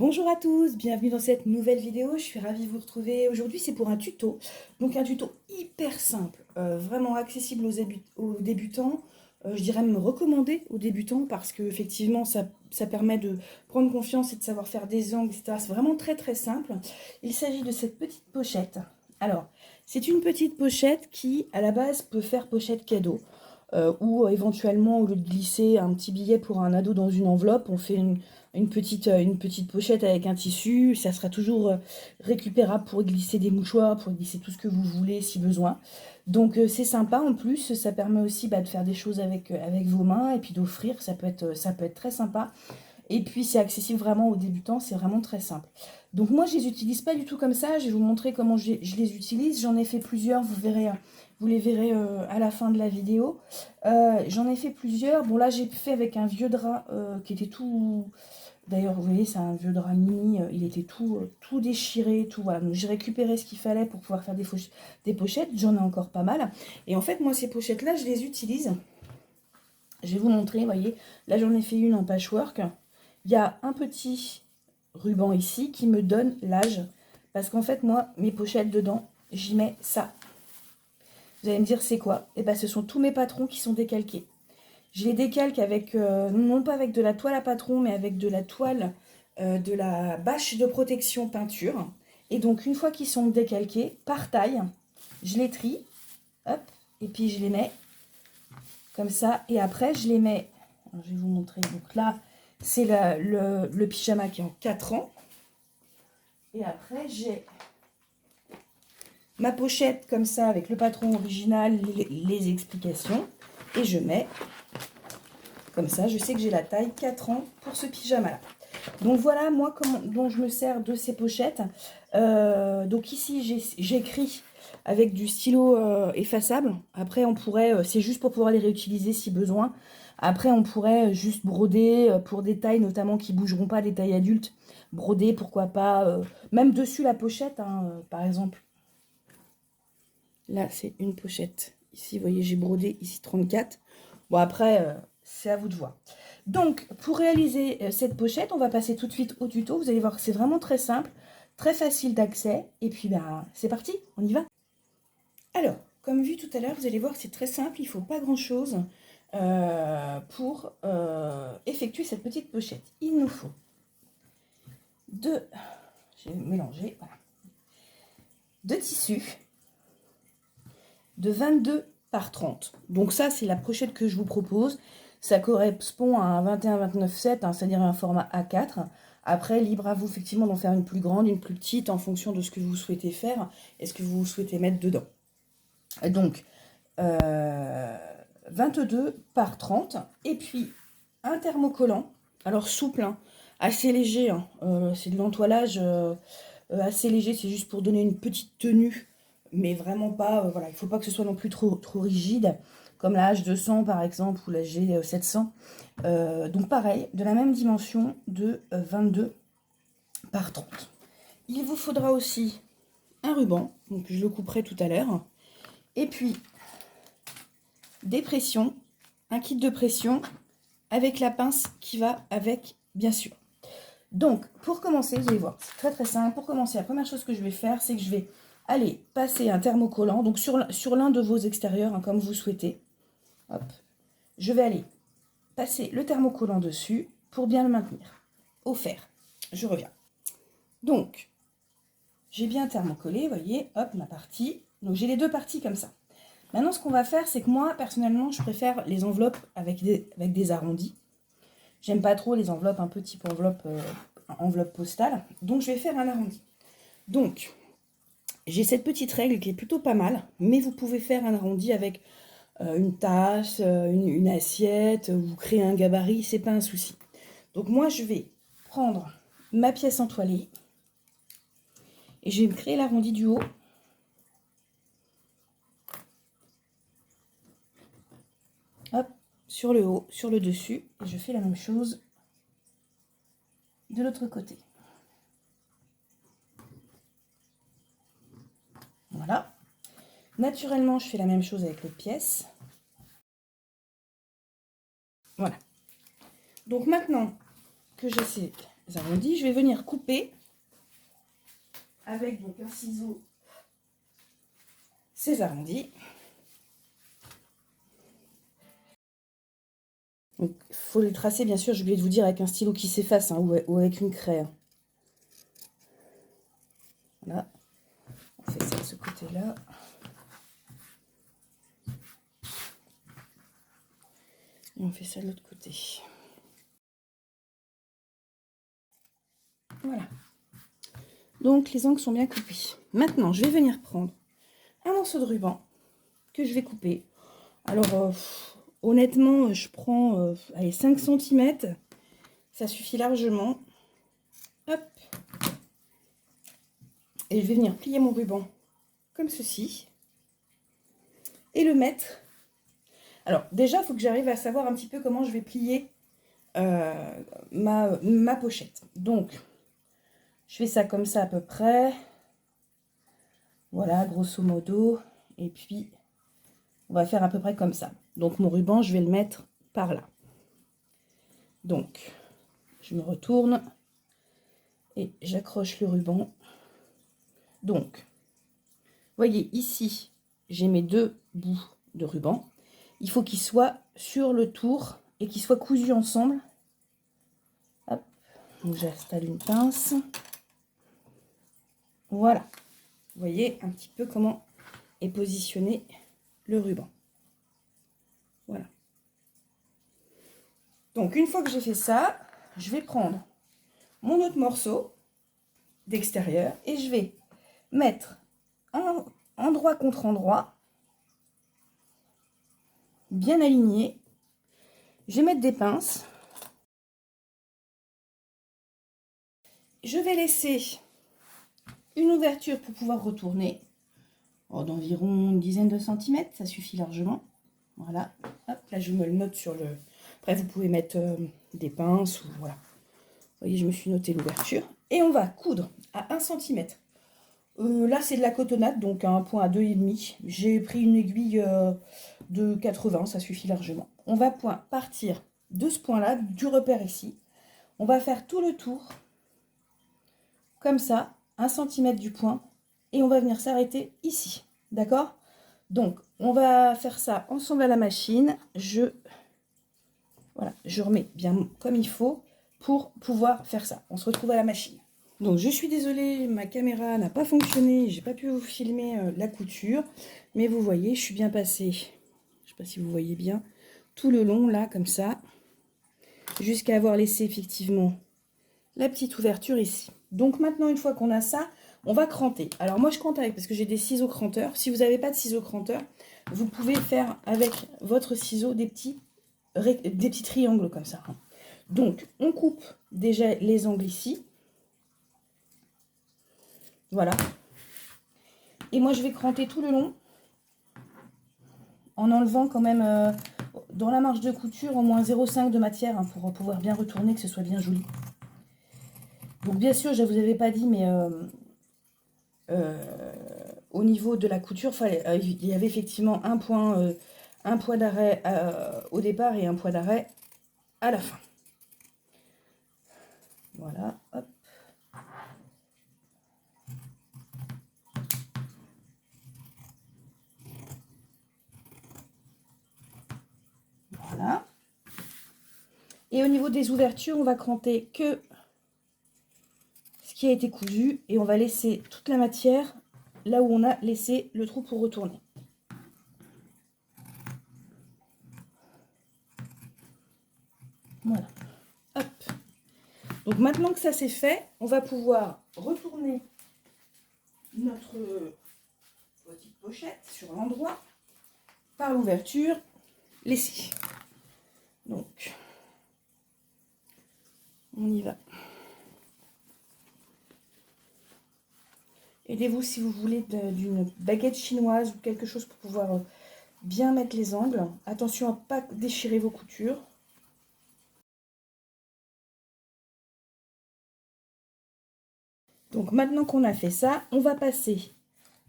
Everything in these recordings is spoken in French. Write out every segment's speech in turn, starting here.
Bonjour à tous, bienvenue dans cette nouvelle vidéo, je suis ravie de vous retrouver. Aujourd'hui c'est pour un tuto, donc un tuto hyper simple, vraiment accessible aux débutants, je dirais même recommandé aux débutants parce que effectivement ça permet de prendre confiance et de savoir faire des angles, etc. C'est vraiment très très simple. Il s'agit de cette petite pochette. Alors, c'est une petite pochette qui à la base peut faire pochette cadeau. Ou éventuellement, au lieu de glisser un petit billet pour un ado dans une enveloppe, on fait une petite pochette avec un tissu. Ça sera toujours récupérable pour glisser des mouchoirs, pour glisser tout ce que vous voulez si besoin. Donc c'est sympa en plus, ça permet aussi de faire des choses avec vos mains et puis d'offrir, ça peut être très sympa. Et puis c'est accessible vraiment aux débutants, c'est vraiment très simple. Donc moi je les utilise pas du tout comme ça, je vais vous montrer comment je les utilise. J'en ai fait plusieurs, vous les verrez à la fin de la vidéo. J'en ai fait plusieurs. Bon là j'ai fait avec un vieux drap qui était tout... D'ailleurs vous voyez c'est un vieux drap mini, il était tout déchiré, tout voilà. Donc j'ai récupéré ce qu'il fallait pour pouvoir faire des pochettes, j'en ai encore pas mal. Et en fait moi ces pochettes là je les utilise. Je vais vous montrer, vous voyez, là j'en ai fait une en patchwork. Il y a un petit ruban ici qui me donne l'âge. Parce qu'en fait, moi, mes pochettes dedans, j'y mets ça. Vous allez me dire, c'est quoi? Eh bien, ce sont tous mes patrons qui sont décalqués. Je les décalque avec, non pas avec de la toile à patron, mais avec de la toile, de la bâche de protection peinture. Et donc, une fois qu'ils sont décalqués, par taille, je les trie. Hop, et puis je les mets comme ça. Et après, je les mets... Alors, je vais vous montrer. Donc là, c'est le pyjama qui est en 4 ans. Et après, j'ai ma pochette comme ça avec le patron original, les explications. Et je mets comme ça. Je sais que j'ai la taille 4 ans pour ce pyjama-là. Donc voilà, moi, dont je me sers de ces pochettes. Donc ici, j'écris avec du stylo effaçable. Après, on pourrait, c'est juste pour pouvoir les réutiliser si besoin. Après, on pourrait juste broder pour des tailles notamment qui bougeront pas, des tailles adultes. Broder, pourquoi pas, même dessus la pochette, hein, par exemple. Là, c'est une pochette. Ici, vous voyez, j'ai brodé ici 34. Bon, après, c'est à vous de voir. Donc, pour réaliser cette pochette, on va passer tout de suite au tuto. Vous allez voir que c'est vraiment très simple, très facile d'accès. Et puis, ben, c'est parti, on y va. Alors, comme vu tout à l'heure, vous allez voir que c'est très simple. Il ne faut pas grand-chose pour effectuer cette petite pochette. Il nous faut deux... J'ai mélangé, voilà. Deux tissus de 22 par 30. Donc ça, c'est la pochette que je vous propose. Ça correspond à un 21-29-7, hein, c'est-à-dire un format A4. Après, libre à vous effectivement d'en faire une plus grande, une plus petite, en fonction de ce que vous souhaitez faire et ce que vous souhaitez mettre dedans. Donc, 22 par 30. Et puis, un thermocollant, alors souple, hein, assez léger, hein, c'est de l'entoilage assez léger, c'est juste pour donner une petite tenue mais vraiment pas, voilà, il ne faut pas que ce soit non plus trop rigide, comme la H200 par exemple, ou la G700. Donc pareil, de la même dimension de 22 par 30. Il vous faudra aussi un ruban, donc je le couperai tout à l'heure, et puis des pressions, un kit de pression, avec la pince qui va avec, bien sûr. Donc, pour commencer, vous allez voir, c'est très très simple. Pour commencer, la première chose que je vais faire, c'est que je vais aller passer un thermocollant, donc sur l'un de vos extérieurs, hein, comme vous souhaitez. Hop. Je vais aller passer le thermocollant dessus pour bien le maintenir. Au fer. Je reviens. Donc, j'ai bien thermocollé, vous voyez, hop, ma partie. Donc, j'ai les deux parties comme ça. Maintenant, ce qu'on va faire, c'est que moi, personnellement, je préfère les enveloppes avec des arrondis. J'aime pas trop les enveloppes un peu type enveloppe postale. Donc, je vais faire un arrondi. Donc, j'ai cette petite règle qui est plutôt pas mal, mais vous pouvez faire un arrondi avec une tasse, une assiette, vous créez un gabarit, c'est pas un souci. Donc moi, je vais prendre ma pièce entoilée et je vais me créer l'arrondi du haut. Hop, sur le haut, sur le dessus, et je fais la même chose de l'autre côté. Voilà. Naturellement, je fais la même chose avec l'autre pièce. Voilà. Donc maintenant que j'ai arrondis. Je vais venir couper avec donc un ciseau ces arrondis. Donc, il faut les tracer, bien sûr, j'ai oublié de vous dire, avec un stylo qui s'efface, hein, ou avec une craie. Voilà. On fait ça de ce côté-là. Et on fait ça de l'autre côté. Voilà. Donc, les angles sont bien coupés. Maintenant, je vais venir prendre un morceau de ruban que je vais couper. Alors, honnêtement, je prends allez, 5 cm. Ça suffit largement. Hop. Et je vais venir plier mon ruban comme ceci. Et le mettre. Alors, déjà, il faut que j'arrive à savoir un petit peu comment je vais plier ma pochette. Donc, je fais ça comme ça à peu près. Voilà, grosso modo. Et puis, on va faire à peu près comme ça. Donc, mon ruban, je vais le mettre par là. Donc, je me retourne et j'accroche le ruban. Donc, voyez, ici, j'ai mes 2 bouts de ruban. Il faut qu'ils soient sur le tour et qu'ils soient cousus ensemble. Hop, donc j'installe une pince. Voilà. Vous voyez un petit peu comment est positionné le ruban. Voilà. Donc, une fois que j'ai fait ça, je vais prendre mon autre morceau d'extérieur et je vais mettre endroit contre endroit, bien aligné. Je vais mettre des pinces. Je vais laisser une ouverture pour pouvoir retourner d'environ une dizaine de centimètres, ça suffit largement. Voilà, hop, là je me le note sur le... Après vous pouvez mettre des pinces ou voilà. Vous voyez, je me suis noté l'ouverture. Et on va coudre à 1 cm. Là c'est de la cotonnade, donc à un point à 2,5. J'ai pris une aiguille de 80, ça suffit largement. On va partir de ce point-là, du repère ici. On va faire tout le tour, comme ça, 1 cm du point. Et on va venir s'arrêter ici. D'accord? Donc, on va faire ça ensemble à la machine. Voilà, je remets bien comme il faut pour pouvoir faire ça. On se retrouve à la machine. Donc, je suis désolée, ma caméra n'a pas fonctionné. J'ai pas pu vous filmer la couture. Mais vous voyez, je suis bien passée. Je sais pas si vous voyez bien. Tout le long, là, comme ça. Jusqu'à avoir laissé effectivement la petite ouverture ici. Donc, maintenant, une fois qu'on a ça, on va cranter. Alors moi je crante avec, parce que j'ai des ciseaux cranteurs. Si vous n'avez pas de ciseaux cranteurs, vous pouvez faire avec votre ciseau des petits triangles comme ça. Donc on coupe déjà les angles ici. Voilà. Et moi je vais cranter tout le long. En enlevant quand même dans la marge de couture au moins 0,5 de matière pour pouvoir bien retourner, que ce soit bien joli. Donc bien sûr, je ne vous avais pas dit, mais... au niveau de la couture, il y avait effectivement un point d'arrêt au départ et un point d'arrêt à la fin. Voilà, hop. Voilà. Et au niveau des ouvertures, on va cranter que ce qui a été cousu et on va laisser toute la matière là où on a laissé le trou pour retourner. Voilà. Hop. Donc maintenant que ça c'est fait, on va pouvoir retourner notre petite pochette sur l'endroit par l'ouverture laissée. Donc, on y va. Aidez-vous si vous voulez d'une baguette chinoise ou quelque chose pour pouvoir bien mettre les angles. Attention à ne pas déchirer vos coutures. Donc maintenant qu'on a fait ça, on va passer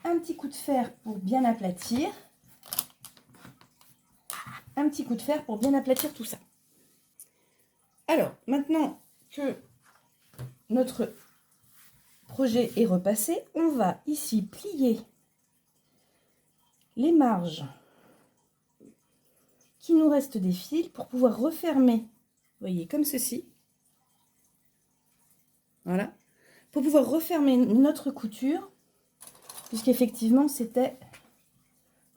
un petit coup de fer pour bien aplatir. Un petit coup de fer pour bien aplatir tout ça. Alors, maintenant que notre projet est repassé, on va ici plier les marges qui nous restent des fils pour pouvoir refermer, vous voyez, comme ceci. Voilà. Pour pouvoir refermer notre couture, puisqu'effectivement, c'était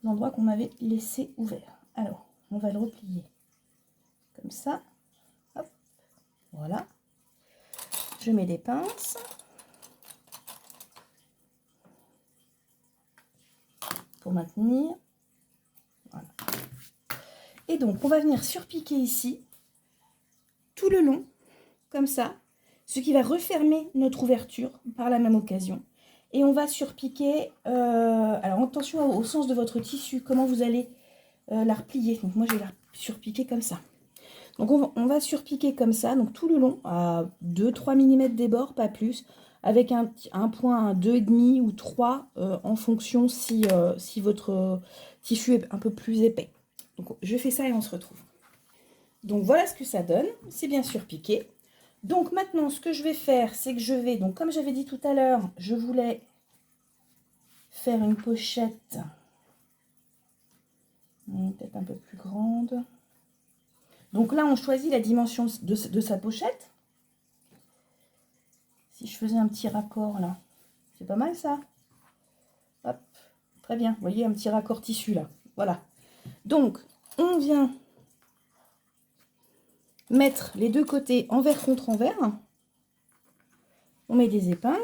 l'endroit qu'on avait laissé ouvert. Alors, on va le replier comme ça. Hop. Voilà. Je mets des pinces. Pour maintenir. Voilà. Et donc, on va venir surpiquer ici, tout le long, comme ça, ce qui va refermer notre ouverture par la même occasion. Et on va surpiquer, alors attention au sens de votre tissu, comment vous allez la replier. Donc moi, je vais la surpiquer comme ça. Donc on va surpiquer comme ça, donc tout le long, à 2-3 mm des bords, pas plus, avec un point à 2,5 ou 3 en fonction si votre tissu est un peu plus épais. Donc je fais ça et on se retrouve. Donc voilà ce que ça donne, c'est bien surpiqué. Donc maintenant ce que je vais faire, c'est que je vais, donc comme j'avais dit tout à l'heure, je voulais faire une pochette peut-être un peu plus grande. Donc là on choisit la dimension de sa pochette. Si je faisais un petit raccord là, c'est pas mal ça. Hop, très bien, vous voyez un petit raccord tissu là, voilà. Donc on vient mettre les deux côtés envers contre envers. On met des épingles.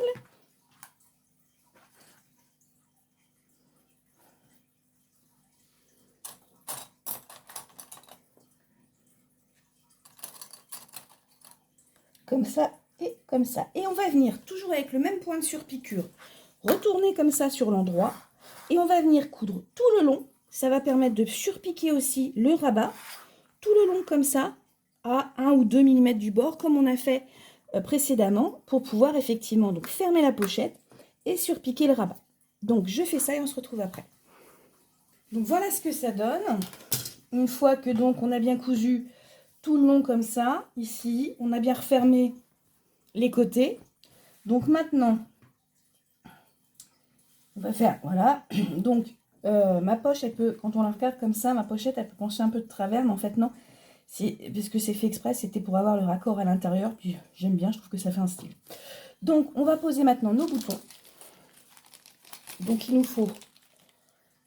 Comme ça et comme ça. Et on va venir toujours avec le même point de surpiqûre, retourner comme ça sur l'endroit. Et on va venir coudre tout le long. Ça va permettre de surpiquer aussi le rabat, tout le long comme ça, à 1 ou 2 mm du bord, comme on a fait précédemment, pour pouvoir effectivement donc fermer la pochette et surpiquer le rabat. Donc je fais ça et on se retrouve après. Donc voilà ce que ça donne. Une fois que donc on a bien cousu tout le long comme ça, ici, on a bien refermé les côtés. Donc maintenant, on va faire, voilà. Donc ma poche, elle peut, quand on la regarde comme ça, ma pochette, elle peut pencher un peu de travers, mais en fait non. Puisque c'est fait exprès, c'était pour avoir le raccord à l'intérieur, puis j'aime bien, je trouve que ça fait un style. Donc on va poser maintenant nos boutons. Donc il nous faut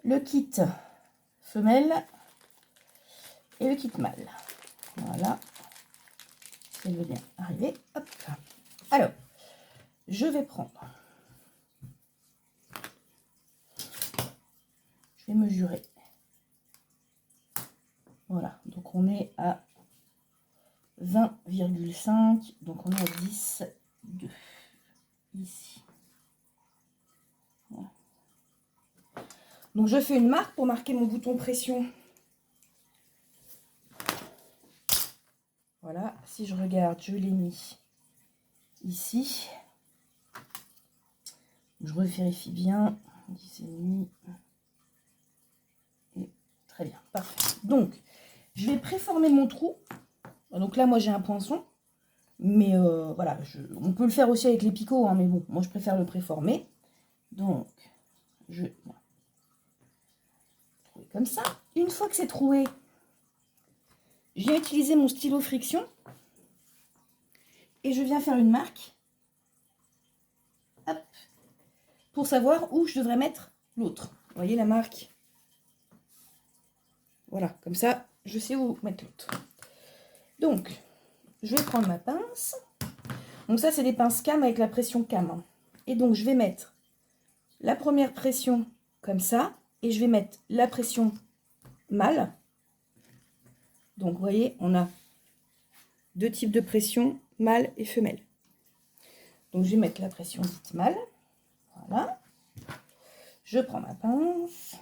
le kit femelle et le kit mâle. Voilà. Elle veut bien arriver. Hop. Alors, je vais prendre. Je vais mesurer. Voilà. Donc on est à 20,5. Donc on est à 10,2 ici. Voilà. Donc je fais une marque pour marquer mon bouton pression. Voilà, si je regarde, je l'ai mis ici. Je revérifie bien. 10,5. Et très bien, parfait. Donc, je vais préformer mon trou. Donc là, moi, j'ai un poinçon. Mais voilà, on peut le faire aussi avec les picots. Hein, mais bon, moi, je préfère le préformer. Donc, je vais trouver comme ça. Une fois que c'est troué, je viens utiliser mon stylo friction. Et je viens faire une marque. Hop. Pour savoir où je devrais mettre l'autre. Vous voyez la marque? Voilà, comme ça, je sais où mettre l'autre. Donc, je vais prendre ma pince. Donc ça, c'est des pinces cam avec la pression cam. Et donc, je vais mettre la première pression comme ça. Et je vais mettre la pression mâle. Donc, vous voyez, on a deux types de pression, mâle et femelle. Donc, je vais mettre la pression dite mâle. Voilà. Je prends ma pince.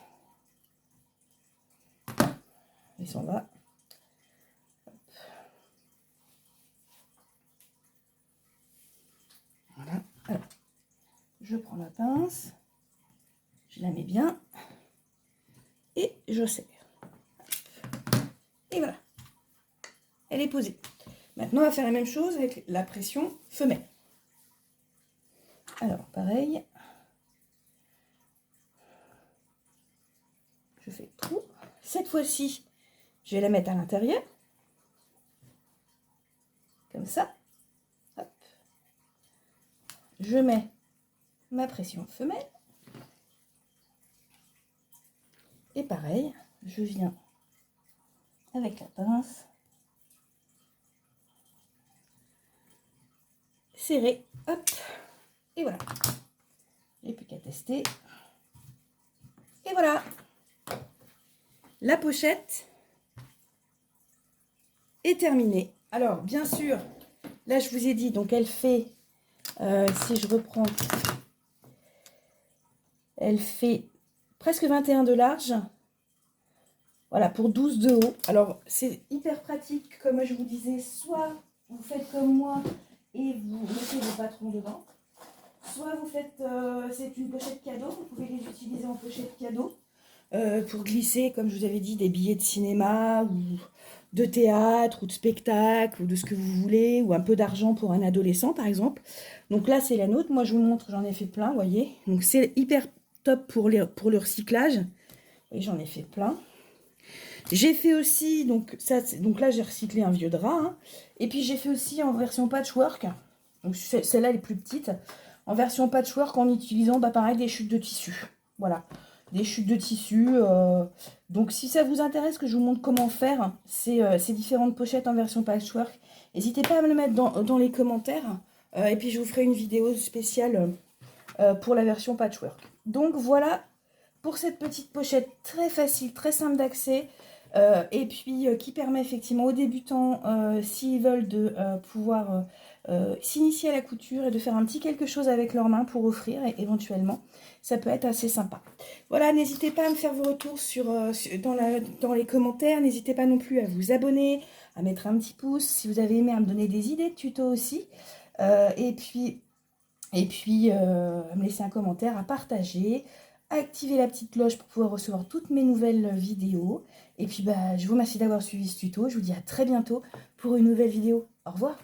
Et s'en va. Voilà. Alors, je prends ma pince. Je la mets bien. Et je serre. Et voilà. Elle est posée. Maintenant, on va faire la même chose avec la pression femelle. Alors, pareil. Je fais le trou. Cette fois-ci, je vais la mettre à l'intérieur. Comme ça. Hop. Je mets ma pression femelle. Et pareil, je viens avec la pince serrer, hop, et voilà. Il n'y a plus qu'à tester. Et voilà. La pochette est terminée. Alors, bien sûr, là, je vous ai dit, donc elle fait, si je reprends, elle fait presque 21 de large. Voilà, pour 12 de haut. Alors, c'est hyper pratique, comme je vous disais, soit vous faites comme moi et vous mettez vos patrons dedans, soit vous faites, c'est une pochette cadeau, vous pouvez les utiliser en pochette cadeau pour glisser, comme je vous avais dit, des billets de cinéma ou de théâtre ou de spectacle ou de ce que vous voulez, ou un peu d'argent pour un adolescent par exemple. Donc là, c'est la nôtre. Moi, je vous montre, j'en ai fait plein, vous voyez. Donc c'est hyper top pour le recyclage. Et j'en ai fait plein. J'ai fait aussi, donc là j'ai recyclé un vieux drap, hein. Et puis j'ai fait aussi en version patchwork, donc celle-là elle est plus petite, en version patchwork en utilisant pareil des chutes de tissu. Voilà, des chutes de tissu. Donc si ça vous intéresse que je vous montre comment faire ces différentes pochettes en version patchwork, n'hésitez pas à me le mettre dans les commentaires. Et puis je vous ferai une vidéo spéciale pour la version patchwork. Donc voilà pour cette petite pochette très facile, très simple d'accès. Et puis qui permet effectivement aux débutants, s'ils veulent, de pouvoir s'initier à la couture et de faire un petit quelque chose avec leurs mains pour offrir, et éventuellement ça peut être assez sympa. Voilà, n'hésitez pas à me faire vos retours dans les commentaires, n'hésitez pas non plus à vous abonner, à mettre un petit pouce si vous avez aimé, à me donner des idées de tutos aussi, et puis à me laisser un commentaire, à partager, activer la petite cloche pour pouvoir recevoir toutes mes nouvelles vidéos. Et puis je vous remercie d'avoir suivi ce tuto. Je vous dis à très bientôt pour une nouvelle vidéo. Au revoir.